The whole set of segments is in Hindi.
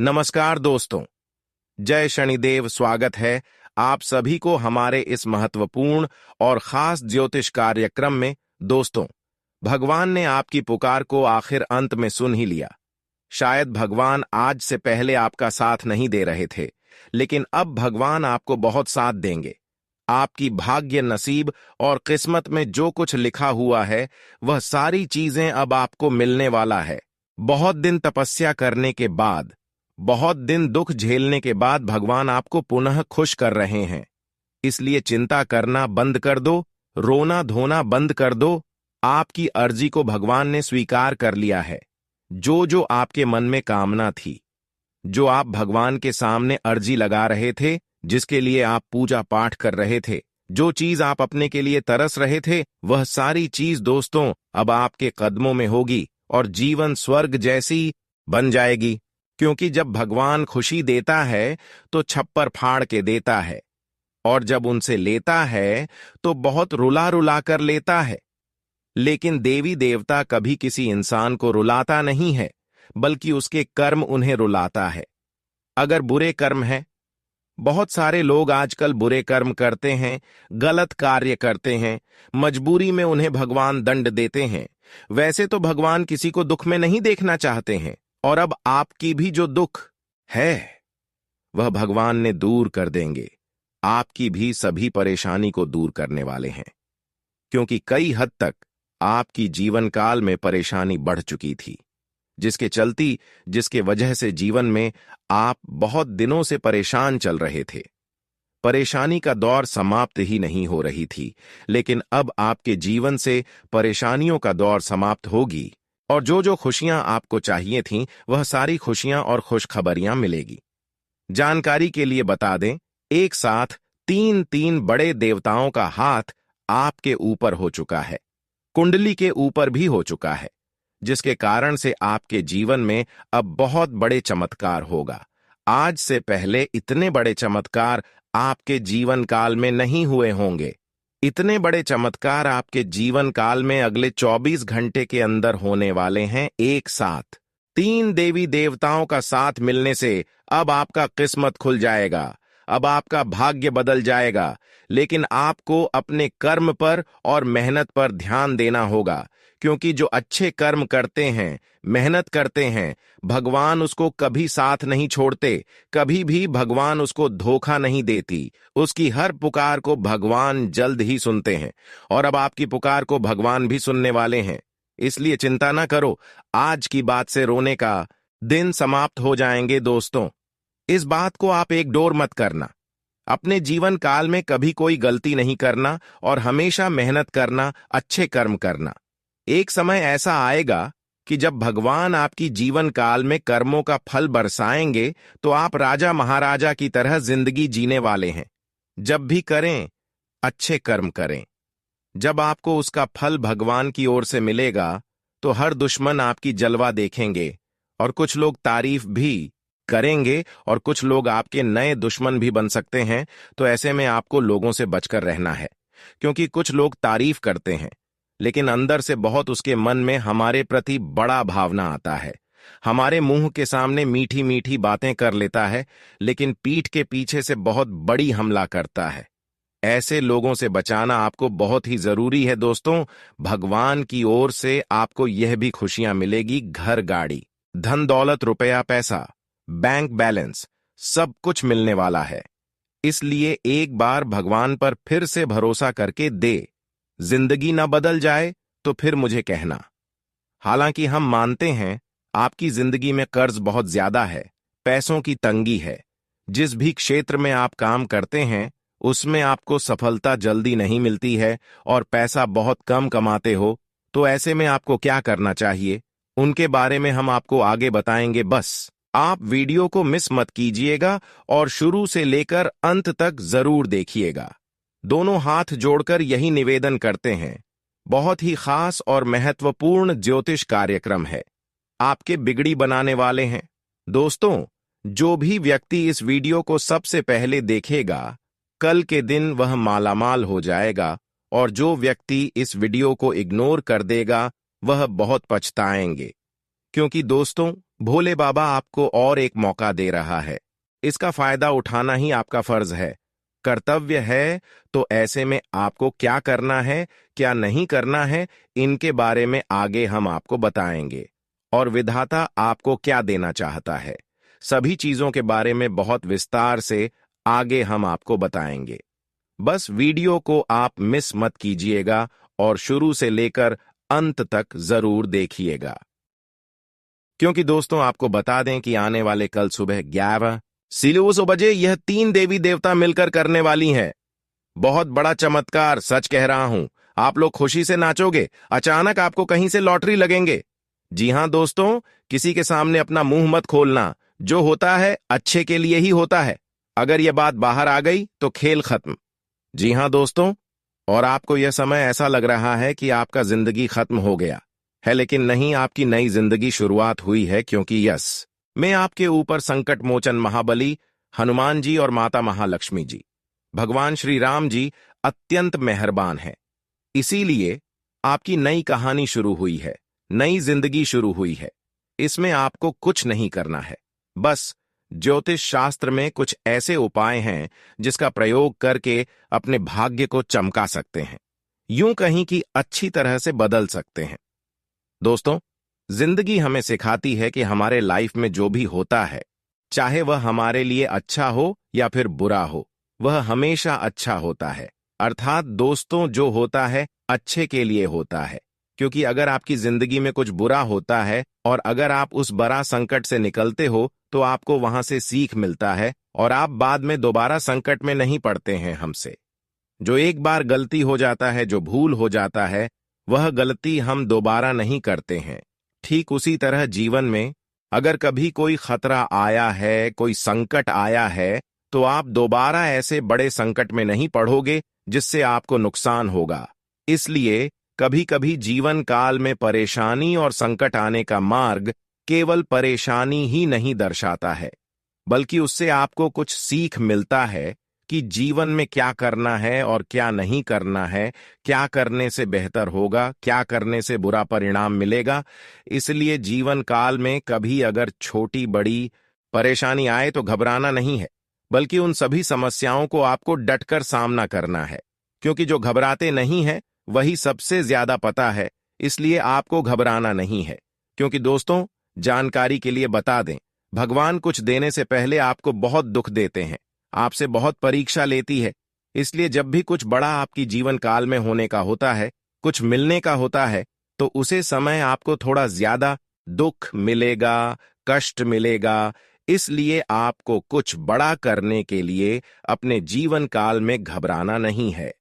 नमस्कार दोस्तों, जय शनिदेव। स्वागत है आप सभी को हमारे इस महत्वपूर्ण और खास ज्योतिष कार्यक्रम में। दोस्तों, भगवान ने आपकी पुकार को आखिर अंत में सुन ही लिया। शायद भगवान आज से पहले आपका साथ नहीं दे रहे थे, लेकिन अब भगवान आपको बहुत साथ देंगे। आपकी भाग्य, नसीब और किस्मत में जो कुछ लिखा हुआ है, वह सारी चीजें अब आपको मिलने वाला है। बहुत दिन तपस्या करने के बाद, बहुत दिन दुख झेलने के बाद भगवान आपको पुनः खुश कर रहे हैं। इसलिए चिंता करना बंद कर दो, रोना धोना बंद कर दो। आपकी अर्जी को भगवान ने स्वीकार कर लिया है। जो जो आपके मन में कामना थी, जो आप भगवान के सामने अर्जी लगा रहे थे, जिसके लिए आप पूजा पाठ कर रहे थे, जो चीज आप अपने के लिए तरस रहे थे, वह सारी चीज दोस्तों अब आपके कदमों में होगी और जीवन स्वर्ग जैसी बन जाएगी। क्योंकि जब भगवान खुशी देता है तो छप्पर फाड़ के देता है, और जब उनसे लेता है तो बहुत रुला रुला कर लेता है। लेकिन देवी देवता कभी किसी इंसान को रुलाता नहीं है, बल्कि उसके कर्म उन्हें रुलाता है। अगर बुरे कर्म हैं, बहुत सारे लोग आजकल बुरे कर्म करते हैं, गलत कार्य करते हैं, मजबूरी में उन्हें भगवान दंड देते हैं। वैसे तो भगवान किसी को दुख में नहीं देखना चाहते हैं, और अब आपकी भी जो दुख है वह भगवान ने दूर कर देंगे। आपकी भी सभी परेशानी को दूर करने वाले हैं, क्योंकि कई हद तक आपकी जीवन काल में परेशानी बढ़ चुकी थी, जिसके वजह से जीवन में आप बहुत दिनों से परेशान चल रहे थे। परेशानी का दौर समाप्त ही नहीं हो रही थी, लेकिन अब आपके जीवन से परेशानियों का दौर समाप्त होगी, और जो जो खुशियां आपको चाहिए थीं, वह सारी खुशियां और खुशखबरियां मिलेगी। जानकारी के लिए बता दें, एक साथ तीन बड़े देवताओं का हाथ आपके ऊपर हो चुका है, कुंडली के ऊपर भी हो चुका है, जिसके कारण से आपके जीवन में अब बहुत बड़े चमत्कार होगा। आज से पहले इतने बड़े चमत्कार आपके जीवन काल में नहीं हुए होंगे। इतने बड़े चमत्कार आपके जीवन काल में अगले 24 घंटे के अंदर होने वाले हैं। एक साथ 3 देवी देवताओं का साथ मिलने से अब आपका किस्मत खुल जाएगा, अब आपका भाग्य बदल जाएगा। लेकिन आपको अपने कर्म पर और मेहनत पर ध्यान देना होगा, क्योंकि जो अच्छे कर्म करते हैं, मेहनत करते हैं, भगवान उसको कभी साथ नहीं छोड़ते, कभी भी भगवान उसको धोखा नहीं देती। उसकी हर पुकार को भगवान जल्द ही सुनते हैं, और अब आपकी पुकार को भगवान भी सुनने वाले हैं। इसलिए चिंता ना करो, आज की बात से रोने का दिन समाप्त हो जाएंगे। दोस्तों, इस बात को आप एक डोर मत करना। अपने जीवन काल में कभी कोई गलती नहीं करना और हमेशा मेहनत करना, अच्छे कर्म करना। एक समय ऐसा आएगा कि जब भगवान आपकी जीवन काल में कर्मों का फल बरसाएंगे, तो आप राजा महाराजा की तरह जिंदगी जीने वाले हैं। जब भी करें, अच्छे कर्म करें। जब आपको उसका फल भगवान की ओर से मिलेगा, तो हर दुश्मन आपकी जलवा देखेंगे, और कुछ लोग तारीफ भी करेंगे, और कुछ लोग आपके नए दुश्मन भी बन सकते हैं। तो ऐसे में आपको लोगों से बचकर रहना है, क्योंकि कुछ लोग तारीफ करते हैं, लेकिन अंदर से बहुत उसके मन में हमारे प्रति बड़ा भावना आता है। हमारे मुंह के सामने मीठी मीठी बातें कर लेता है, लेकिन पीठ के पीछे से बहुत बड़ी हमला करता है। ऐसे लोगों से बचाना आपको बहुत ही जरूरी है। दोस्तों, भगवान की ओर से आपको यह भी खुशियां मिलेगी, घर गाड़ी, धन दौलत, रुपया पैसा, बैंक बैलेंस, सब कुछ मिलने वाला है। इसलिए एक बार भगवान पर फिर से भरोसा करके दे। जिंदगी ना बदल जाए तो फिर मुझे कहना। हालांकि हम मानते हैं आपकी जिंदगी में कर्ज बहुत ज्यादा है, पैसों की तंगी है। जिस भी क्षेत्र में आप काम करते हैं, उसमें आपको सफलता जल्दी नहीं मिलती है और पैसा बहुत कम कमाते हो। तो ऐसे में आपको क्या करना चाहिए, उनके बारे में हम आपको आगे बताएंगे। बस आप वीडियो को मिस मत कीजिएगा और शुरू से लेकर अंत तक जरूर देखिएगा। दोनों हाथ जोड़कर यही निवेदन करते हैं, बहुत ही खास और महत्वपूर्ण ज्योतिष कार्यक्रम है, आपके बिगड़ी बनाने वाले हैं। दोस्तों, जो भी व्यक्ति इस वीडियो को सबसे पहले देखेगा, कल के दिन वह मालामाल हो जाएगा, और जो व्यक्ति इस वीडियो को इग्नोर कर देगा, वह बहुत पछताएंगे। क्योंकि दोस्तों, भोले बाबा आपको और एक मौका दे रहा है। इसका फायदा उठाना ही आपका फर्ज है, कर्तव्य है। तो ऐसे में आपको क्या करना है, क्या नहीं करना है, इनके बारे में आगे हम आपको बताएंगे। और विधाता आपको क्या देना चाहता है, सभी चीजों के बारे में बहुत विस्तार से आगे हम आपको बताएंगे। बस वीडियो को आप मिस मत कीजिएगा और शुरू से लेकर अंत तक जरूर देखिएगा। क्योंकि दोस्तों आपको बता दें कि आने वाले कल सुबह 11 बजे यह 3 देवी देवता मिलकर करने वाली हैं। बहुत बड़ा चमत्कार, सच कह रहा हूं। आप लोग खुशी से नाचोगे, अचानक आपको कहीं से लॉटरी लगेंगे। जी हां दोस्तों, किसी के सामने अपना मुंह मत खोलना। जो होता है अच्छे के लिए ही होता है। अगर यह बात बाहर आ गई तो खेल खत्म। जी हां दोस्तों, और आपको यह समय ऐसा लग रहा है कि आपका जिंदगी खत्म हो गया है, लेकिन नहीं, आपकी नई जिंदगी शुरुआत हुई है। क्योंकि मैं आपके ऊपर संकट मोचन महाबली हनुमान जी और माता महालक्ष्मी जी, भगवान श्री राम जी अत्यंत मेहरबान हैं। इसीलिए आपकी नई कहानी शुरू हुई है, नई जिंदगी शुरू हुई है। इसमें आपको कुछ नहीं करना है, बस ज्योतिष शास्त्र में कुछ ऐसे उपाय हैं जिसका प्रयोग करके अपने भाग्य को चमका सकते हैं, यूं कहीं कि अच्छी तरह से बदल सकते हैं। दोस्तों, जिंदगी हमें सिखाती है कि हमारे लाइफ में जो भी होता है, चाहे वह हमारे लिए अच्छा हो या फिर बुरा हो, वह हमेशा अच्छा होता है। अर्थात दोस्तों, जो होता है अच्छे के लिए होता है। क्योंकि अगर आपकी जिंदगी में कुछ बुरा होता है और अगर आप उस बड़ा संकट से निकलते हो तो आपको वहां से सीख मिलता है और आप बाद में दोबारा संकट में नहीं पड़ते हैं। हमसे जो एक बार गलती हो जाता है, जो भूल हो जाता है, वह गलती हम दोबारा नहीं करते हैं। ठीक उसी तरह जीवन में अगर कभी कोई खतरा आया है, कोई संकट आया है, तो आप दोबारा ऐसे बड़े संकट में नहीं पड़ोगे जिससे आपको नुकसान होगा। इसलिए कभी कभी जीवन काल में परेशानी और संकट आने का मार्ग केवल परेशानी ही नहीं दर्शाता है, बल्कि उससे आपको कुछ सीख मिलता है कि जीवन में क्या करना है और क्या नहीं करना है, क्या करने से बेहतर होगा, क्या करने से बुरा परिणाम मिलेगा। इसलिए जीवन काल में कभी अगर छोटी बड़ी परेशानी आए तो घबराना नहीं है, बल्कि उन सभी समस्याओं को आपको डटकर सामना करना है। क्योंकि जो घबराते नहीं है वही सबसे ज्यादा पता है, इसलिए आपको घबराना नहीं है। क्योंकि दोस्तों, जानकारी के लिए बता दें, भगवान कुछ देने से पहले आपको बहुत दुख देते हैं, आपसे बहुत परीक्षा लेती है। इसलिए जब भी कुछ बड़ा आपकी जीवन काल में होने का होता है, कुछ मिलने का होता है, तो उसे समय आपको थोड़ा ज्यादा दुख मिलेगा, कष्ट मिलेगा। इसलिए आपको कुछ बड़ा करने के लिए अपने जीवन काल में घबराना नहीं है।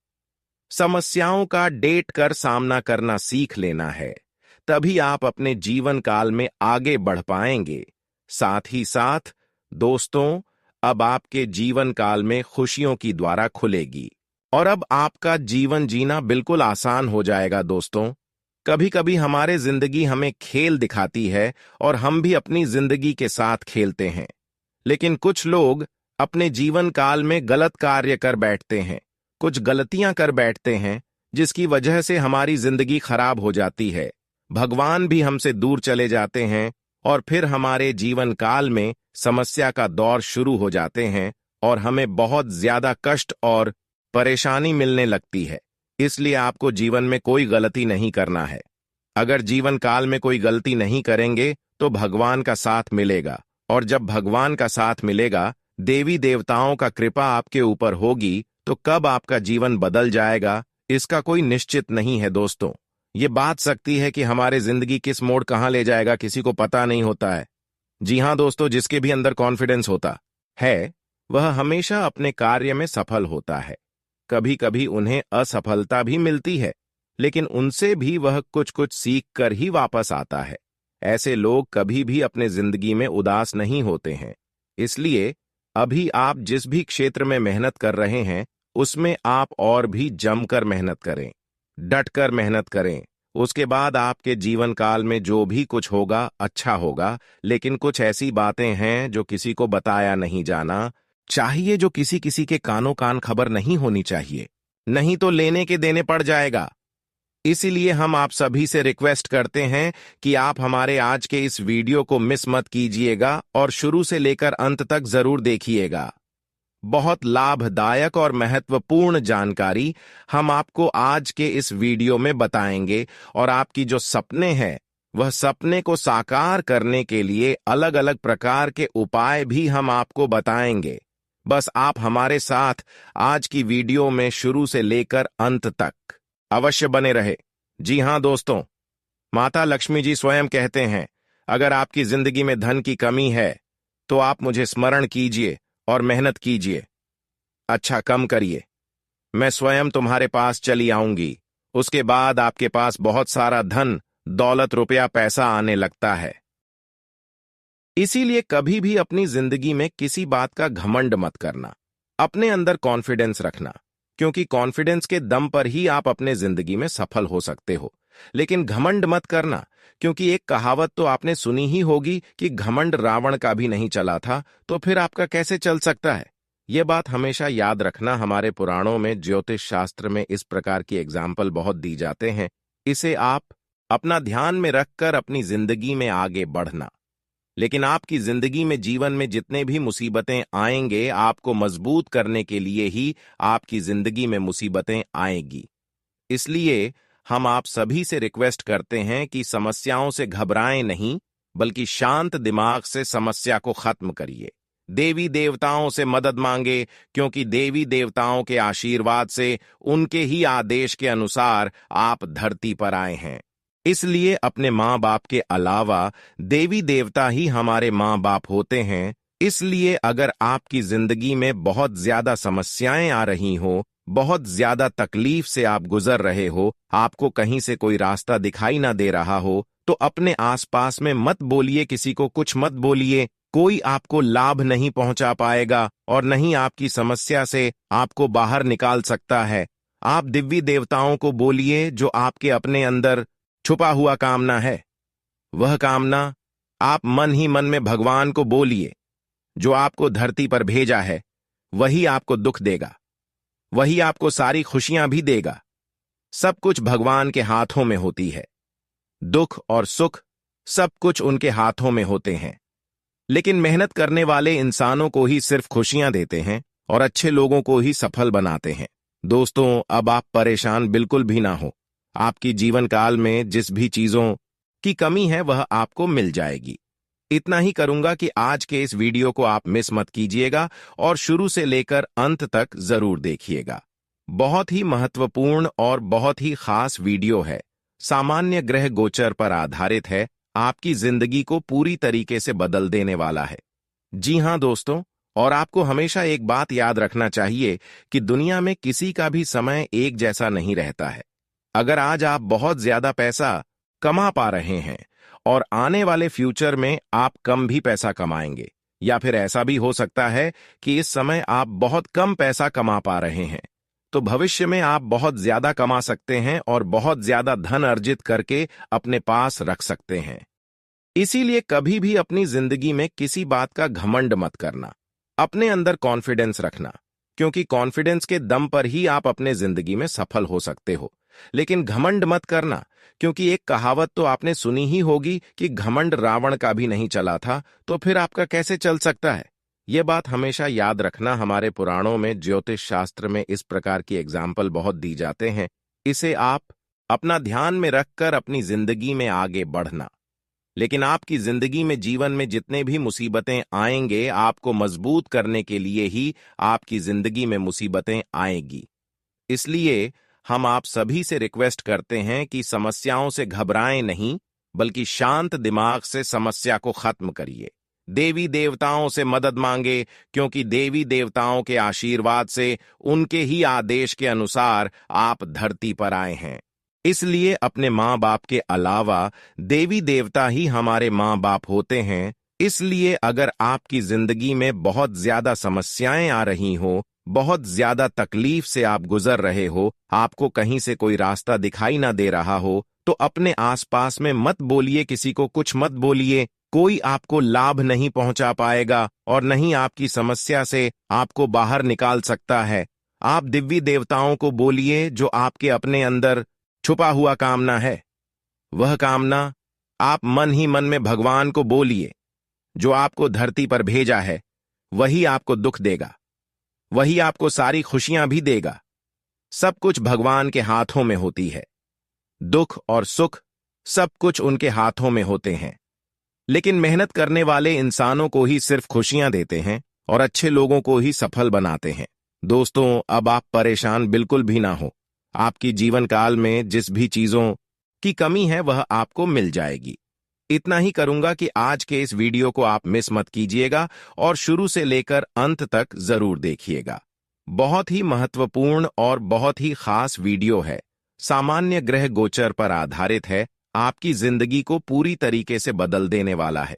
समस्याओं का डेट कर सामना करना सीख लेना है, तभी आप अपने जीवन काल में आगे बढ़ पाएंगे। साथ ही साथ दोस्तों, अब आपके जीवन काल में खुशियों की द्वारा खुलेगी और अब आपका जीवन जीना बिल्कुल आसान हो जाएगा। दोस्तों, कभी कभी हमारे जिंदगी हमें खेल दिखाती है और हम भी अपनी जिंदगी के साथ खेलते हैं, लेकिन कुछ लोग अपने जीवन काल में गलत कार्य कर बैठते हैं, कुछ गलतियां कर बैठते हैं, जिसकी वजह से हमारी जिंदगी खराब हो जाती है। भगवान भी हमसे दूर चले जाते हैं और फिर हमारे जीवन काल में समस्या का दौर शुरू हो जाते हैं और हमें बहुत ज्यादा कष्ट और परेशानी मिलने लगती है। इसलिए आपको जीवन में कोई गलती नहीं करना है। अगर जीवन काल में कोई गलती नहीं करेंगे तो भगवान का साथ मिलेगा, और जब भगवान का साथ मिलेगा, देवी देवताओं का कृपा आपके ऊपर होगी, तो कब आपका जीवन बदल जाएगा इसका कोई निश्चित नहीं है। दोस्तों, ये बात सकती है कि हमारे जिंदगी किस मोड़ कहां ले जाएगा, किसी को पता नहीं होता है। जी हां दोस्तों, जिसके भी अंदर कॉन्फिडेंस होता है वह हमेशा अपने कार्य में सफल होता है। कभी कभी उन्हें असफलता भी मिलती है, लेकिन उनसे भी वह कुछ कुछ सीख कर ही वापस आता है। ऐसे लोग कभी भी अपने जिंदगी में उदास नहीं होते हैं। इसलिए अभी आप जिस भी क्षेत्र में मेहनत कर रहे हैं, उसमें आप और भी जमकर मेहनत करें, डटकर मेहनत करें। उसके बाद आपके जीवन काल में जो भी कुछ होगा अच्छा होगा। लेकिन कुछ ऐसी बातें हैं जो किसी को बताया नहीं जाना चाहिए, जो किसी किसी के कानों कान खबर नहीं होनी चाहिए, नहीं तो लेने के देने पड़ जाएगा। इसीलिए हम आप सभी से रिक्वेस्ट करते हैं कि आप हमारे आज के इस वीडियो को मिस मत कीजिएगा और शुरू से लेकर अंत तक जरूर देखिएगा। बहुत लाभदायक और महत्वपूर्ण जानकारी हम आपको आज के इस वीडियो में बताएंगे और आपकी जो सपने हैं वह सपने को साकार करने के लिए अलग अलग प्रकार के उपाय भी हम आपको बताएंगे। बस आप हमारे साथ आज की वीडियो में शुरू से लेकर अंत तक अवश्य बने रहे। जी हां दोस्तों, माता लक्ष्मी जी स्वयं कहते हैं, अगर आपकी जिंदगी में धन की कमी है तो आप मुझे स्मरण कीजिए और मेहनत कीजिए। अच्छा कम करिए, मैं स्वयं तुम्हारे पास चली आऊंगी। उसके बाद आपके पास बहुत सारा धन, दौलत, रुपया, पैसा आने लगता है। इसीलिए कभी भी अपनी जिंदगी में किसी बात का घमंड मत करना, अपने अंदर कॉन्फिडेंस रखना, क्योंकि कॉन्फिडेंस के दम पर ही आप अपने जिंदगी में सफल हो सकते हो। लेकिन घमंड मत करना, क्योंकि एक कहावत तो आपने सुनी ही होगी कि घमंड रावण का भी नहीं चला था, तो फिर आपका कैसे चल सकता है। यह बात हमेशा याद रखना। हमारे पुराणों में, ज्योतिष शास्त्र में इस प्रकार की एग्जाम्पल बहुत दी जाते हैं। इसे आप अपना ध्यान में रखकर अपनी जिंदगी में आगे बढ़ना। लेकिन आपकी जिंदगी में, जीवन में जितने भी मुसीबतें आएंगे, आपको मजबूत करने के लिए ही आपकी जिंदगी में मुसीबतें आएंगी। इसलिए हम आप सभी से रिक्वेस्ट करते हैं कि समस्याओं से घबराएं नहीं, बल्कि शांत दिमाग से समस्या को खत्म करिए। देवी देवताओं से मदद मांगे, क्योंकि देवी देवताओं के आशीर्वाद से, उनके ही आदेश के अनुसार आप धरती पर आए हैं। इसलिए अपने माँ बाप के अलावा देवी देवता ही हमारे माँ बाप होते हैं। इसलिए अगर आपकी जिंदगी में बहुत ज्यादा समस्याएं आ रही हो, बहुत ज्यादा तकलीफ से आप गुजर रहे हो, आपको कहीं से कोई रास्ता दिखाई ना दे रहा हो, तो अपने आसपास में मत बोलिए, किसी को कुछ मत बोलिए। कोई आपको लाभ नहीं पहुंचा पाएगा और नहीं आपकी समस्या से आपको बाहर निकाल सकता है। आप दिव्य देवताओं को बोलिए जो आपके अपने अंदर छुपा हुआ कामना है। वह कामना आप मन ही मन में भगवान को बोलिए। जो आपको धरती पर भेजा है वही आपको दुख देगा, वही आपको सारी खुशियां भी देगा। सब कुछ भगवान के हाथों में होती है। दुख और सुख सब कुछ उनके हाथों में होते हैं। लेकिन मेहनत करने वाले इंसानों को ही सिर्फ खुशियां देते हैं और अच्छे लोगों को ही सफल बनाते हैं। दोस्तों, अब आप परेशान बिल्कुल भी ना हो। आपकी जीवन काल में जिस भी चीजों की कमी है वह आपको मिल जाएगी। इतना ही करूंगा कि आज के इस वीडियो को आप मिस मत कीजिएगा और शुरू से लेकर अंत तक जरूर देखिएगा। बहुत ही महत्वपूर्ण और बहुत ही खास वीडियो है। सामान्य ग्रह गोचर पर आधारित है। आपकी जिंदगी को पूरी तरीके से बदल देने वाला है। जी हां दोस्तों, और आपको हमेशा एक बात याद रखना चाहिए कि दुनिया में किसी का भी समय एक जैसा नहीं रहता है। अगर आज आप बहुत ज्यादा पैसा कमा पा रहे हैं और आने वाले फ्यूचर में आप कम भी पैसा कमाएंगे, या फिर ऐसा भी हो सकता है कि इस समय आप बहुत कम पैसा कमा पा रहे हैं, तो भविष्य में आप बहुत ज्यादा कमा सकते हैं और बहुत ज्यादा धन अर्जित करके अपने पास रख सकते हैं। इसीलिए कभी भी अपनी जिंदगी में किसी बात का घमंड मत करना, अपने अंदर कॉन्फिडेंस रखना, क्योंकि कॉन्फिडेंस के दम पर ही आप अपने जिंदगी में सफल हो सकते हो। लेकिन घमंड मत करना, क्योंकि एक कहावत तो आपने सुनी ही होगी कि घमंड रावण का भी नहीं चला था, तो फिर आपका कैसे चल सकता है। यह बात हमेशा याद रखना। हमारे पुराणों में, ज्योतिष शास्त्र में इस प्रकार की एग्जाम्पल बहुत दी जाते हैं। इसे आप अपना ध्यान में रखकर अपनी जिंदगी में आगे बढ़ना। लेकिन आपकी जिंदगी में, जीवन में जितने भी मुसीबतें आएंगे, आपको मजबूत करने के लिए ही आपकी जिंदगी में मुसीबतें आएंगी। इसलिए हम आप सभी से रिक्वेस्ट करते हैं कि समस्याओं से घबराएं नहीं, बल्कि शांत दिमाग से समस्या को खत्म करिए। देवी देवताओं से मदद मांगे, क्योंकि देवी देवताओं के आशीर्वाद से, उनके ही आदेश के अनुसार आप धरती पर आए हैं। इसलिए अपने माँ बाप के अलावा देवी देवता ही हमारे माँ बाप होते हैं। इसलिए अगर आपकी जिंदगी में बहुत ज्यादा समस्याएं आ रही हो, बहुत ज्यादा तकलीफ से आप गुजर रहे हो, आपको कहीं से कोई रास्ता दिखाई ना दे रहा हो, तो अपने आसपास में मत बोलिए, किसी को कुछ मत बोलिए। कोई आपको लाभ नहीं पहुंचा पाएगा और नहीं आपकी समस्या से आपको बाहर निकाल सकता है। आप दिव्य देवताओं को बोलिए जो आपके अपने अंदर छुपा हुआ कामना है। वह कामना आप मन ही मन में भगवान को बोलिए। जो आपको धरती पर भेजा है वही आपको दुख देगा, वही आपको सारी खुशियां भी देगा। सब कुछ भगवान के हाथों में होती है। दुख और सुख सब कुछ उनके हाथों में होते हैं। लेकिन मेहनत करने वाले इंसानों को ही सिर्फ खुशियां देते हैं और अच्छे लोगों को ही सफल बनाते हैं। दोस्तों, अब आप परेशान बिल्कुल भी ना हो। आपकी जीवन काल में जिस भी चीजों की कमी है वह आपको मिल जाएगी। इतना ही करूंगा कि आज के इस वीडियो को आप मिस मत कीजिएगा और शुरू से लेकर अंत तक जरूर देखिएगा। बहुत ही महत्वपूर्ण और बहुत ही खास वीडियो है। सामान्य ग्रह गोचर पर आधारित है। आपकी जिंदगी को पूरी तरीके से बदल देने वाला है।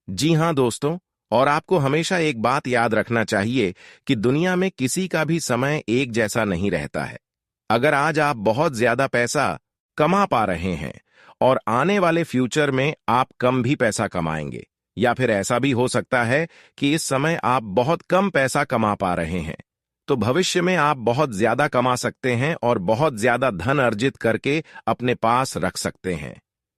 जी हां दोस्तों, और आपको हमेशा एक बात याद रखना चाहिए कि दुनिया में किसी का भी समय एक जैसा नहीं रहता है। अगर आज आप बहुत ज्यादा पैसा कमा पा रहे हैं और आने वाले फ्यूचर में आप कम भी पैसा कमाएंगे, या फिर ऐसा भी हो सकता है कि इस समय आप बहुत कम पैसा कमा पा रहे हैं, तो भविष्य में आप बहुत ज्यादा कमा सकते हैं और बहुत ज्यादा धन अर्जित करके अपने पास रख सकते हैं।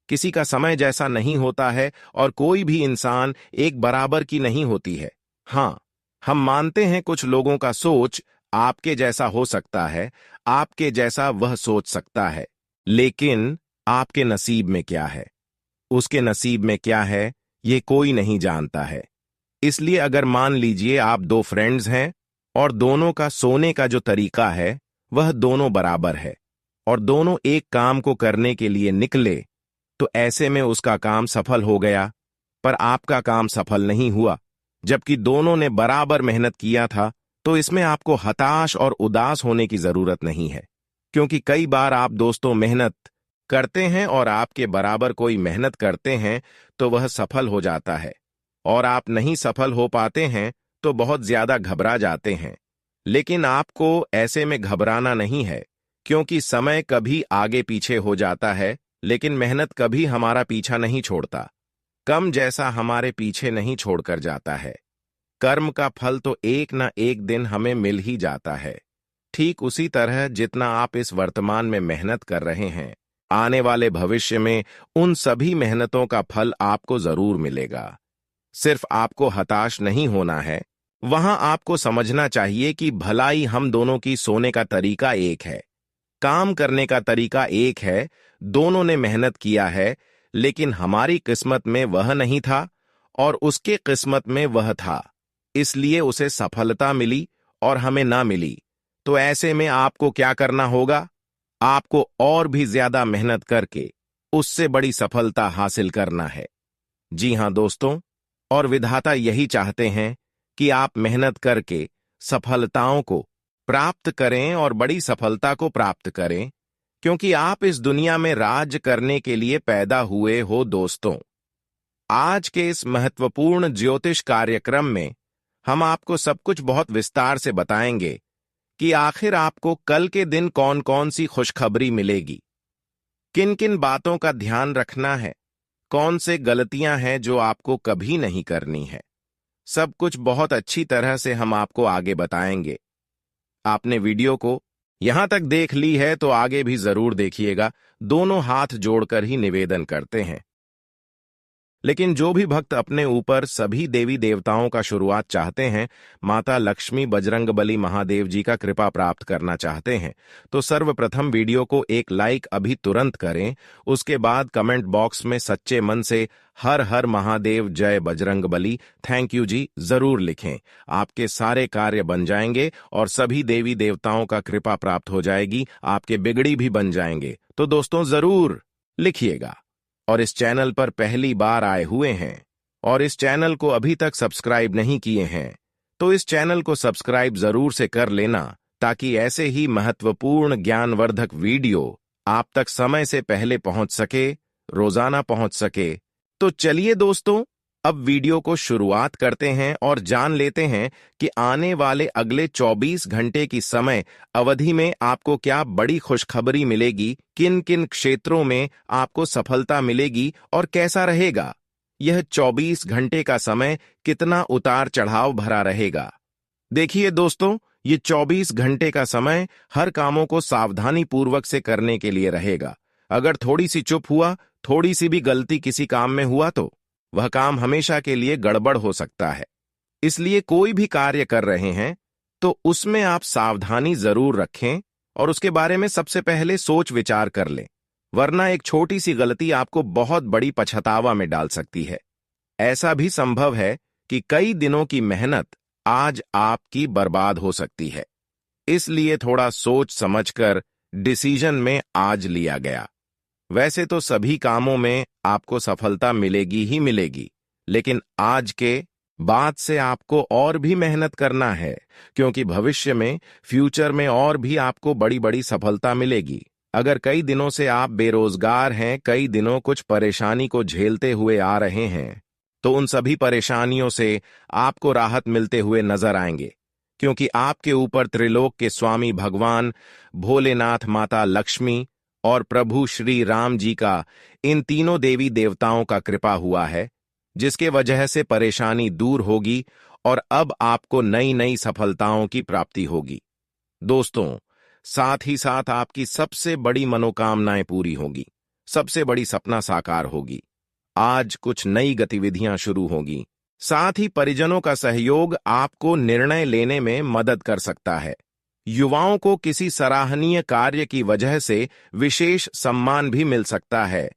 किसी का समय जैसा नहीं होता है और कोई भी इंसान एक बराबर की नहीं होती है। हाँ, हम मानते हैं कुछ लोगों का सोच आपके जैसा हो सकता है, आपके जैसा वह सोच सकता है, लेकिन आपके नसीब में क्या है, उसके नसीब में क्या है, ये कोई नहीं जानता है। इसलिए अगर मान लीजिए आप दो फ्रेंड्स हैं और दोनों का सोने का जो तरीका है वह दोनों बराबर है और दोनों एक काम को करने के लिए निकले, तो ऐसे में उसका काम सफल हो गया पर आपका काम सफल नहीं हुआ, जबकि दोनों ने बराबर मेहनत किया था। तो इसमें आपको हताश और उदास होने की जरूरत नहीं है, क्योंकि कई बार आप दोस्तों मेहनत करते हैं और आपके बराबर कोई मेहनत करते हैं तो वह सफल हो जाता है, और आप नहीं सफल हो पाते हैं तो बहुत ज्यादा घबरा जाते हैं। लेकिन आपको ऐसे में घबराना नहीं है, क्योंकि समय कभी आगे पीछे हो जाता है लेकिन मेहनत कभी हमारा पीछा नहीं छोड़ता। कम जैसा हमारे पीछे नहीं छोड़कर जाता है। कर्म का फल तो एक ना एक दिन हमें मिल ही जाता है। ठीक उसी तरह जितना आप इस वर्तमान में मेहनत कर रहे हैं, आने वाले भविष्य में उन सभी मेहनतों का फल आपको जरूर मिलेगा। सिर्फ आपको हताश नहीं होना है। वहां आपको समझना चाहिए कि भलाई हम दोनों की सोने का तरीका एक है, काम करने का तरीका एक है, दोनों ने मेहनत किया है, लेकिन हमारी किस्मत में वह नहीं था और उसके किस्मत में वह था, इसलिए उसे सफलता मिली और हमें ना मिली। तो ऐसे में आपको क्या करना होगा? आपको और भी ज्यादा मेहनत करके उससे बड़ी सफलता हासिल करना है। जी हां दोस्तों, और विधाता यही चाहते हैं कि आप मेहनत करके सफलताओं को प्राप्त करें और बड़ी सफलता को प्राप्त करें, क्योंकि आप इस दुनिया में राज करने के लिए पैदा हुए हो। दोस्तों, आज के इस महत्वपूर्ण ज्योतिष कार्यक्रम में हम आपको सब कुछ बहुत विस्तार से बताएंगे कि आखिर आपको कल के दिन कौन कौन सी खुशखबरी मिलेगी, किन किन बातों का ध्यान रखना है, कौन से गलतियां हैं जो आपको कभी नहीं करनी है। सब कुछ बहुत अच्छी तरह से हम आपको आगे बताएंगे। आपने वीडियो को यहां तक देख ली है तो आगे भी जरूर देखिएगा, दोनों हाथ जोड़कर ही निवेदन करते हैं। लेकिन जो भी भक्त अपने ऊपर सभी देवी देवताओं का शुरुआत चाहते हैं, माता लक्ष्मी, बजरंगबली महादेव जी का कृपा प्राप्त करना चाहते हैं, तो सर्वप्रथम वीडियो को एक लाइक अभी तुरंत करें। उसके बाद कमेंट बॉक्स में सच्चे मन से हर हर महादेव, जय बजरंगबली, थैंक यू जी जरूर लिखें। आपके सारे कार्य बन जाएंगे और सभी देवी देवताओं का कृपा प्राप्त हो जाएगी, आपके बिगड़ी भी बन जाएंगे। तो दोस्तों जरूर लिखिएगा। और इस चैनल पर पहली बार आए हुए हैं और इस चैनल को अभी तक सब्सक्राइब नहीं किए हैं, तो इस चैनल को सब्सक्राइब जरूर से कर लेना, ताकि ऐसे ही महत्वपूर्ण ज्ञानवर्धक वीडियो आप तक समय से पहले पहुंच सके, रोजाना पहुंच सके। तो चलिए दोस्तों, अब वीडियो को शुरुआत करते हैं और जान लेते हैं कि आने वाले अगले 24 घंटे की समय अवधि में आपको क्या बड़ी खुशखबरी मिलेगी, किन किन क्षेत्रों में आपको सफलता मिलेगी और कैसा रहेगा यह 24 घंटे का समय, कितना उतार चढ़ाव भरा रहेगा। देखिए दोस्तों, ये 24 घंटे का समय हर कामों को सावधानी पूर्वक से करने के लिए रहेगा। अगर थोड़ी सी चुप हुआ, थोड़ी सी भी गलती किसी काम में हुआ तो वह काम हमेशा के लिए गड़बड़ हो सकता है। इसलिए कोई भी कार्य कर रहे हैं तो उसमें आप सावधानी जरूर रखें और उसके बारे में सबसे पहले सोच विचार कर लें, वरना एक छोटी सी गलती आपको बहुत बड़ी पछतावा में डाल सकती है। ऐसा भी संभव है कि कई दिनों की मेहनत आज आपकी बर्बाद हो सकती है। इसलिए थोड़ा सोच समझकर डिसीजन में आज लिया गया। वैसे तो सभी कामों में आपको सफलता मिलेगी ही मिलेगी, लेकिन आज के बाद से आपको और भी मेहनत करना है, क्योंकि भविष्य में, फ्यूचर में और भी आपको बड़ी बड़ी सफलता मिलेगी। अगर कई दिनों से आप बेरोजगार हैं, कई दिनों कुछ परेशानी को झेलते हुए आ रहे हैं, तो उन सभी परेशानियों से आपको राहत मिलते हुए नजर आएंगे, क्योंकि आपके ऊपर त्रिलोक के स्वामी भगवान भोलेनाथ, माता लक्ष्मी और प्रभु श्री राम जी का, इन तीनों देवी देवताओं का कृपा हुआ है, जिसके वजह से परेशानी दूर होगी और अब आपको नई नई सफलताओं की प्राप्ति होगी। दोस्तों, साथ ही साथ आपकी सबसे बड़ी मनोकामनाएं पूरी होगी, सबसे बड़ी सपना साकार होगी। आज कुछ नई गतिविधियां शुरू होगी। साथ ही परिजनों का सहयोग आपको निर्णय लेने में मदद कर सकता है। युवाओं को किसी सराहनीय कार्य की वजह से विशेष सम्मान भी मिल सकता है।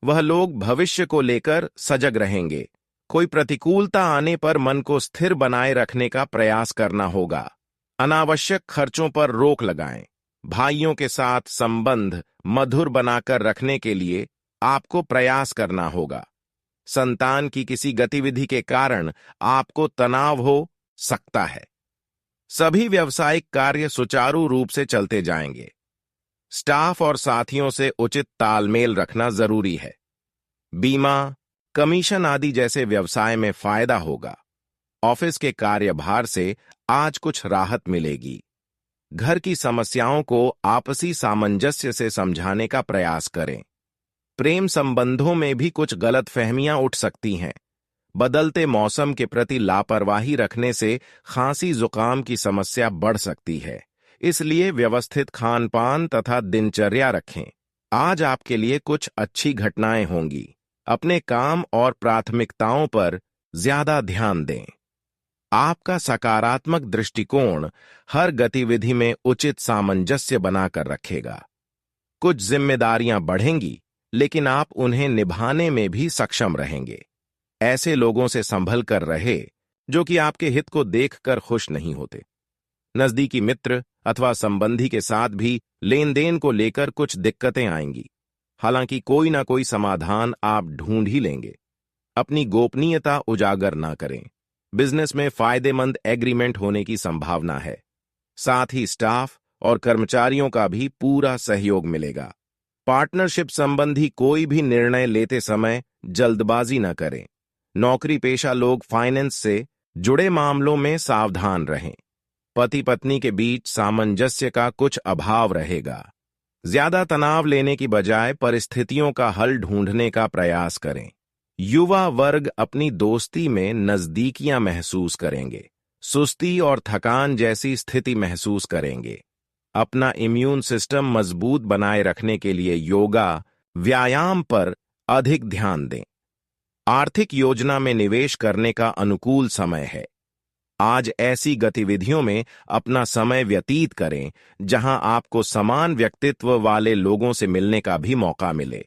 वह लोग भविष्य को लेकर सजग रहेंगे। कोई प्रतिकूलता आने पर मन को स्थिर बनाए रखने का प्रयास करना होगा। अनावश्यक खर्चों पर रोक लगाएं। भाइयों के साथ संबंध मधुर बनाकर रखने के लिए आपको प्रयास करना होगा। संतान की किसी गतिविधि के कारण आपको तनाव हो सकता है। सभी व्यावसायिक कार्य सुचारू रूप से चलते जाएंगे। स्टाफ और साथियों से उचित तालमेल रखना जरूरी है। बीमा, कमीशन आदि जैसे व्यवसाय में फायदा होगा। ऑफिस के कार्यभार से आज कुछ राहत मिलेगी। घर की समस्याओं को आपसी सामंजस्य से समझाने का प्रयास करें। प्रेम संबंधों में भी कुछ गलतफहमियां उठ सकती हैं। बदलते मौसम के प्रति लापरवाही रखने से खांसी जुकाम की समस्या बढ़ सकती है। इसलिए व्यवस्थित खान-पान तथा दिनचर्या रखें। आज आपके लिए कुछ अच्छी घटनाएं होंगी। अपने काम और प्राथमिकताओं पर ज्यादा ध्यान दें। आपका सकारात्मक दृष्टिकोण हर गतिविधि में उचित सामंजस्य बनाकर रखेगा। कुछ जिम्मेदारियां बढ़ेंगी, लेकिन आप उन्हें निभाने में भी सक्षम रहेंगे। ऐसे लोगों से संभल कर रहे जो कि आपके हित को देखकर खुश नहीं होते। नजदीकी मित्र अथवा संबंधी के साथ भी लेन देन को लेकर कुछ दिक्कतें आएंगी। हालांकि कोई ना कोई समाधान आप ढूंढ ही लेंगे। अपनी गोपनीयता उजागर ना करें। बिजनेस में फायदेमंद एग्रीमेंट होने की संभावना है। साथ ही स्टाफ और कर्मचारियों का भी पूरा सहयोग मिलेगा। पार्टनरशिप संबंधी कोई भी निर्णय लेते समय जल्दबाजी न करें। नौकरी पेशा लोग फाइनेंस से जुड़े मामलों में सावधान रहें। पति पत्नी के बीच सामंजस्य का कुछ अभाव रहेगा। ज्यादा तनाव लेने की बजाय परिस्थितियों का हल ढूंढने का प्रयास करें। युवा वर्ग अपनी दोस्ती में नजदीकियां महसूस करेंगे। सुस्ती और थकान जैसी स्थिति महसूस करेंगे। अपना इम्यून सिस्टम मजबूत बनाए रखने के लिए योगा, व्यायाम पर अधिक ध्यान दें। आर्थिक योजना में निवेश करने का अनुकूल समय है। आज ऐसी गतिविधियों में अपना समय व्यतीत करें जहां आपको समान व्यक्तित्व वाले लोगों से मिलने का भी मौका मिले।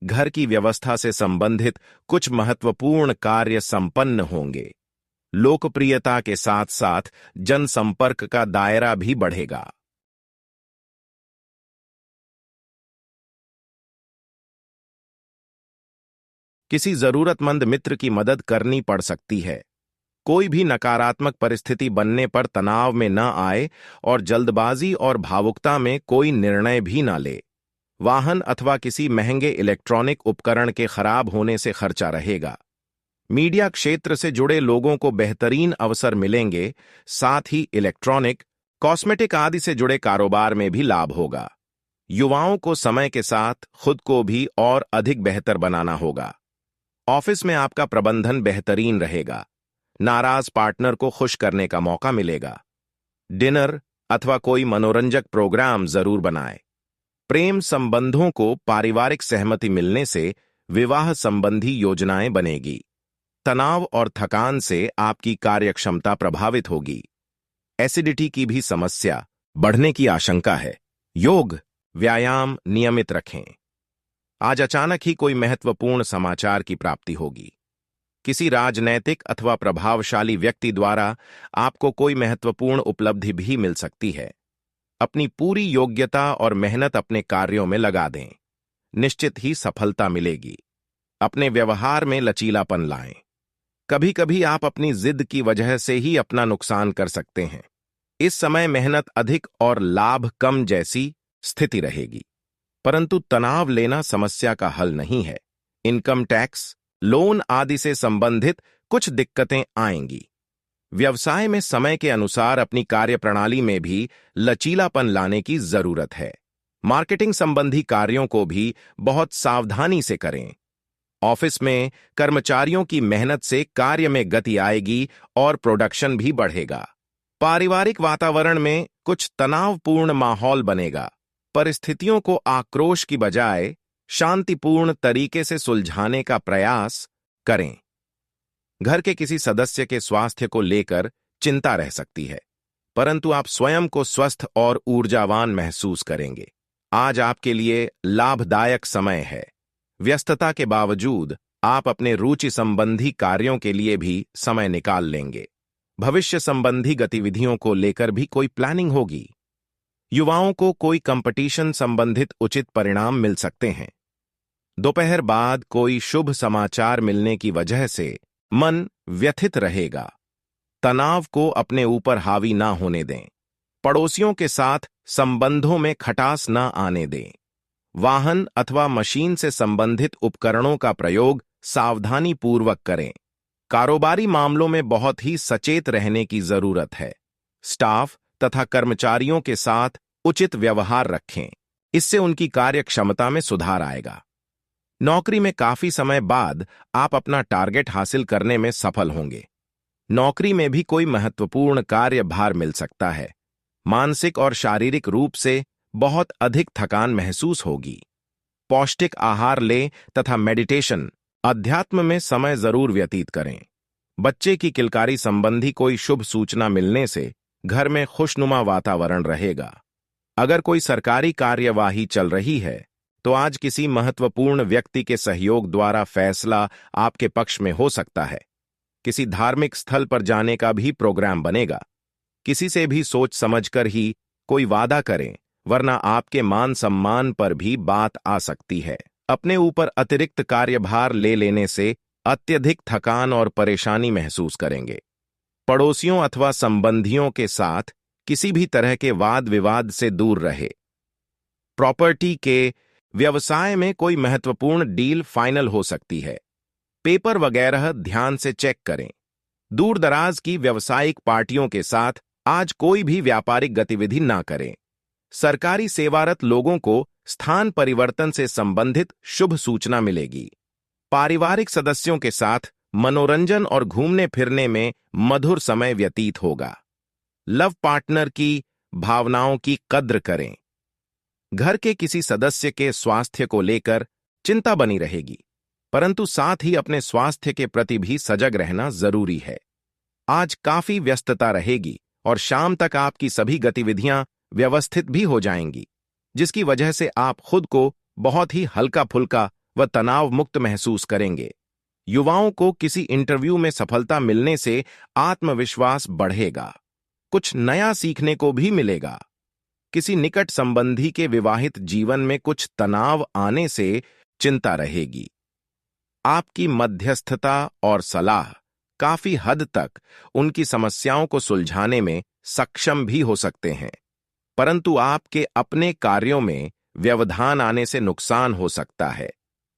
घर की व्यवस्था से संबंधित कुछ महत्वपूर्ण कार्य संपन्न होंगे। लोकप्रियता के साथ साथ जनसंपर्क का दायरा भी बढ़ेगा। किसी जरूरतमंद मित्र की मदद करनी पड़ सकती है। कोई भी नकारात्मक परिस्थिति बनने पर तनाव में न आए और जल्दबाजी और भावुकता में कोई निर्णय भी न ले। वाहन अथवा किसी महंगे इलेक्ट्रॉनिक उपकरण के खराब होने से खर्चा रहेगा। मीडिया क्षेत्र से जुड़े लोगों को बेहतरीन अवसर मिलेंगे। साथ ही इलेक्ट्रॉनिक, कॉस्मेटिक आदि से जुड़े कारोबार में भी लाभ होगा। युवाओं को समय के साथ खुद को भी और अधिक बेहतर बनाना होगा। ऑफिस में आपका प्रबंधन बेहतरीन रहेगा। नाराज पार्टनर को खुश करने का मौका मिलेगा। डिनर अथवा कोई मनोरंजक प्रोग्राम जरूर बनाएं। प्रेम संबंधों को पारिवारिक सहमति मिलने से विवाह संबंधी योजनाएं बनेगी। तनाव और थकान से आपकी कार्यक्षमता प्रभावित होगी। एसिडिटी की भी समस्या बढ़ने की आशंका है। योग, व्यायाम नियमित रखें। आज अचानक ही कोई महत्वपूर्ण समाचार की प्राप्ति होगी। किसी राजनैतिक अथवा प्रभावशाली व्यक्ति द्वारा आपको कोई महत्वपूर्ण उपलब्धि भी मिल सकती है। अपनी पूरी योग्यता और मेहनत अपने कार्यों में लगा दें। निश्चित ही सफलता मिलेगी। अपने व्यवहार में लचीलापन लाएं। कभी कभी आप अपनी जिद की वजह से ही अपना नुकसान कर सकते हैं। इस समय मेहनत अधिक और लाभ कम जैसी स्थिति रहेगी। परंतु तनाव लेना समस्या का हल नहीं है। इनकम टैक्स, लोन आदि से संबंधित कुछ दिक्कतें आएंगी। व्यवसाय में समय के अनुसार अपनी कार्यप्रणाली में भी लचीलापन लाने की जरूरत है। मार्केटिंग संबंधी कार्यों को भी बहुत सावधानी से करें। ऑफिस में कर्मचारियों की मेहनत से कार्य में गति आएगी और प्रोडक्शन भी बढ़ेगा। पारिवारिक वातावरण में कुछ तनावपूर्ण माहौल बनेगा। परिस्थितियों को आक्रोश की बजाय शांतिपूर्ण तरीके से सुलझाने का प्रयास करें। घर के किसी सदस्य के स्वास्थ्य को लेकर चिंता रह सकती है, परंतु आप स्वयं को स्वस्थ और ऊर्जावान महसूस करेंगे। आज आपके लिए लाभदायक समय है। व्यस्तता के बावजूद आप अपने रुचि संबंधी कार्यों के लिए भी समय निकाल लेंगे। भविष्य संबंधी गतिविधियों को लेकर भी कोई प्लानिंग होगी। युवाओं को कोई कंपटीशन संबंधित उचित परिणाम मिल सकते हैं। दोपहर बाद कोई शुभ समाचार मिलने की वजह से मन व्यथित रहेगा। तनाव को अपने ऊपर हावी ना होने दें। पड़ोसियों के साथ संबंधों में खटास ना आने दें। वाहन अथवा मशीन से संबंधित उपकरणों का प्रयोग सावधानी पूर्वक करें। कारोबारी मामलों में बहुत ही सचेत रहने की जरूरत है। स्टाफ तथा कर्मचारियों के साथ उचित व्यवहार रखें। इससे उनकी कार्यक्षमता में सुधार आएगा। नौकरी में काफी समय बाद आप अपना टारगेट हासिल करने में सफल होंगे। नौकरी में भी कोई महत्वपूर्ण कार्यभार मिल सकता है। मानसिक और शारीरिक रूप से बहुत अधिक थकान महसूस होगी। पौष्टिक आहार लें तथा मेडिटेशन, अध्यात्म में समय जरूर व्यतीत करें। बच्चे की किलकारी संबंधी कोई शुभ सूचना मिलने से घर में खुशनुमा वातावरण रहेगा। अगर कोई सरकारी कार्यवाही चल रही है तो आज किसी महत्वपूर्ण व्यक्ति के सहयोग द्वारा फैसला आपके पक्ष में हो सकता है। किसी धार्मिक स्थल पर जाने का भी प्रोग्राम बनेगा। किसी से भी सोच समझकर ही कोई वादा करें, वरना आपके मान सम्मान पर भी बात आ सकती है। अपने ऊपर अतिरिक्त कार्यभार ले लेने से अत्यधिक थकान और परेशानी महसूस करेंगे। पड़ोसियों अथवा संबंधियों के साथ किसी भी तरह के वाद विवाद से दूर रहे। प्रॉपर्टी के व्यवसाय में कोई महत्वपूर्ण डील फाइनल हो सकती है। पेपर वगैरह ध्यान से चेक करें। दूर दराज की व्यावसायिक पार्टियों के साथ आज कोई भी व्यापारिक गतिविधि ना करें। सरकारी सेवारत लोगों को स्थान परिवर्तन से संबंधित शुभ सूचना मिलेगी। पारिवारिक सदस्यों के साथ मनोरंजन और घूमने फिरने में मधुर समय व्यतीत होगा। लव पार्टनर की भावनाओं की कद्र करें। घर के किसी सदस्य के स्वास्थ्य को लेकर चिंता बनी रहेगी, परंतु साथ ही अपने स्वास्थ्य के प्रति भी सजग रहना जरूरी है। आज काफी व्यस्तता रहेगी और शाम तक आपकी सभी गतिविधियां व्यवस्थित भी हो जाएंगी, जिसकी वजह से आप खुद को बहुत ही हल्का फुल्का व तनाव मुक्त महसूस करेंगे। युवाओं को किसी इंटरव्यू में सफलता मिलने से आत्मविश्वास बढ़ेगा। कुछ नया सीखने को भी मिलेगा। किसी निकट संबंधी के विवाहित जीवन में कुछ तनाव आने से चिंता रहेगी। आपकी मध्यस्थता और सलाह काफी हद तक उनकी समस्याओं को सुलझाने में सक्षम भी हो सकते हैं, परंतु आपके अपने कार्यों में व्यवधान आने से नुकसान हो सकता है।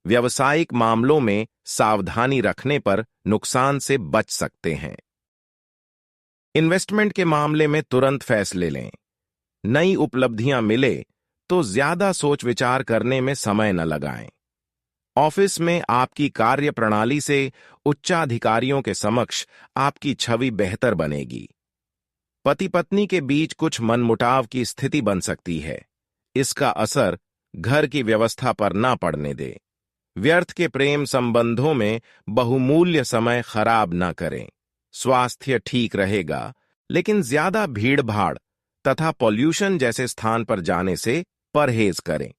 व्यावसायिक मामलों में सावधानी रखने पर नुकसान से बच सकते हैं। इन्वेस्टमेंट के मामले में तुरंत फैसले लें। नई उपलब्धियां मिले तो ज्यादा सोच विचार करने में समय न लगाएं। ऑफिस में आपकी कार्य प्रणाली से उच्चाधिकारियों के समक्ष आपकी छवि बेहतर बनेगी। पति पत्नी के बीच कुछ मनमुटाव की स्थिति बन सकती है। इसका असर घर की व्यवस्था पर ना पड़ने दे। व्यर्थ के प्रेम संबंधों में बहुमूल्य समय खराब ना करें। स्वास्थ्य ठीक रहेगा, लेकिन ज्यादा भीड़-भाड़ तथा पॉल्यूशन जैसे स्थान पर जाने से परहेज करें।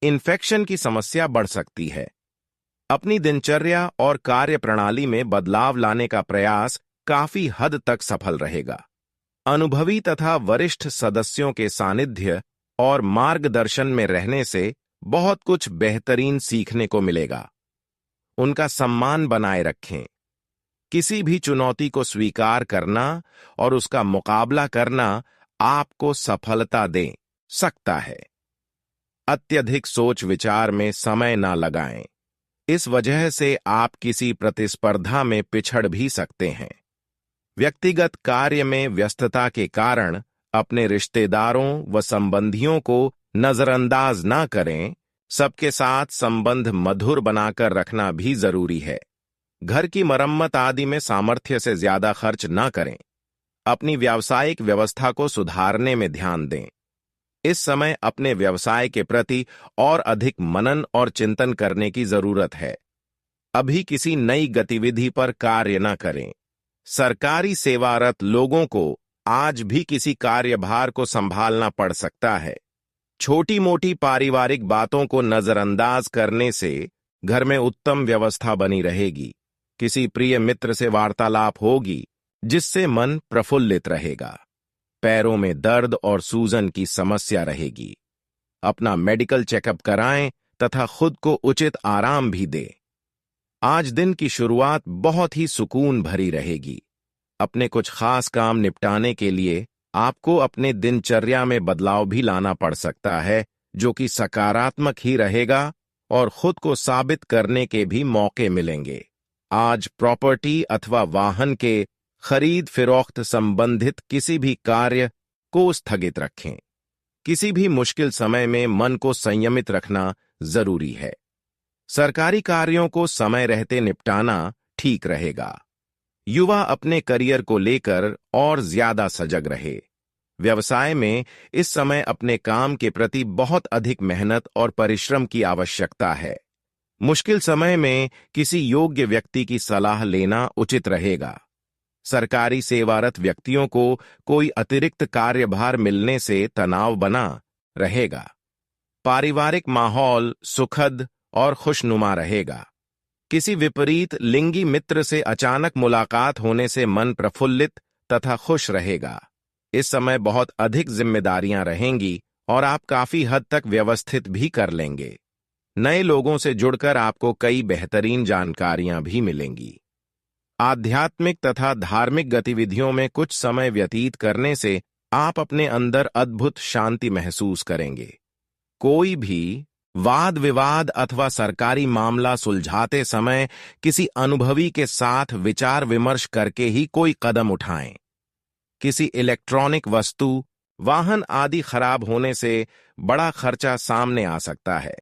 इन्फेक्शन की समस्या बढ़ सकती है। अपनी दिनचर्या और कार्य प्रणाली में बदलाव लाने का प्रयास काफी हद तक सफल रहेगा। अनुभवी तथा वरिष्ठ सदस्यों के सानिध्य और मार्गदर्शन में रहने से बहुत कुछ बेहतरीन सीखने को मिलेगा। उनका सम्मान बनाए रखें। किसी भी चुनौती को स्वीकार करना और उसका मुकाबला करना आपको सफलता दे सकता है। अत्यधिक सोच विचार में समय ना लगाएं। इस वजह से आप किसी प्रतिस्पर्धा में पिछड़ भी सकते हैं। व्यक्तिगत कार्य में व्यस्तता के कारण अपने रिश्तेदारों व संबंधियों को नजरअंदाज ना करें। सबके साथ संबंध मधुर बनाकर रखना भी जरूरी है। घर की मरम्मत आदि में सामर्थ्य से ज्यादा खर्च ना करें। अपनी व्यावसायिक व्यवस्था को सुधारने में ध्यान दें। इस समय अपने व्यवसाय के प्रति और अधिक मनन और चिंतन करने की जरूरत है। अभी किसी नई गतिविधि पर कार्य न करें। सरकारी सेवारत लोगों को आज भी किसी कार्यभार को संभालना पड़ सकता है। छोटी मोटी पारिवारिक बातों को नजरअंदाज करने से घर में उत्तम व्यवस्था बनी रहेगी। किसी प्रिय मित्र से वार्तालाप होगी, जिससे मन प्रफुल्लित रहेगा। पैरों में दर्द और सूजन की समस्या रहेगी। अपना मेडिकल चेकअप कराएं तथा खुद को उचित आराम भी दें। आज दिन की शुरुआत बहुत ही सुकून भरी रहेगी। अपने कुछ खास काम निपटाने के लिए आपको अपने दिनचर्या में बदलाव भी लाना पड़ सकता है, जो कि सकारात्मक ही रहेगा और खुद को साबित करने के भी मौके मिलेंगे। आज प्रॉपर्टी अथवा वाहन के खरीद फिरोख्त संबंधित किसी भी कार्य को स्थगित रखें। किसी भी मुश्किल समय में मन को संयमित रखना जरूरी है। सरकारी कार्यों को समय रहते निपटाना ठीक रहेगा। युवा अपने करियर को लेकर और ज्यादा सजग रहे। व्यवसाय में इस समय अपने काम के प्रति बहुत अधिक मेहनत और परिश्रम की आवश्यकता है। मुश्किल समय में किसी योग्य व्यक्ति की सलाह लेना उचित रहेगा। सरकारी सेवारत व्यक्तियों को कोई अतिरिक्त कार्यभार मिलने से तनाव बना रहेगा। पारिवारिक माहौल सुखद और खुशनुमा रहेगा। किसी विपरीत लिंगी मित्र से अचानक मुलाकात होने से मन प्रफुल्लित तथा खुश रहेगा। इस समय बहुत अधिक जिम्मेदारियां रहेंगी और आप काफी हद तक व्यवस्थित भी कर लेंगे। नए लोगों से जुड़कर आपको कई बेहतरीन जानकारियां भी मिलेंगी। आध्यात्मिक तथा धार्मिक गतिविधियों में कुछ समय व्यतीत करने से आप अपने अंदर अद्भुत शांति महसूस करेंगे। कोई भी वाद विवाद अथवा सरकारी मामला सुलझाते समय किसी अनुभवी के साथ विचार विमर्श करके ही कोई कदम उठाएं। किसी इलेक्ट्रॉनिक वस्तु, वाहन आदि खराब होने से बड़ा खर्चा सामने आ सकता है।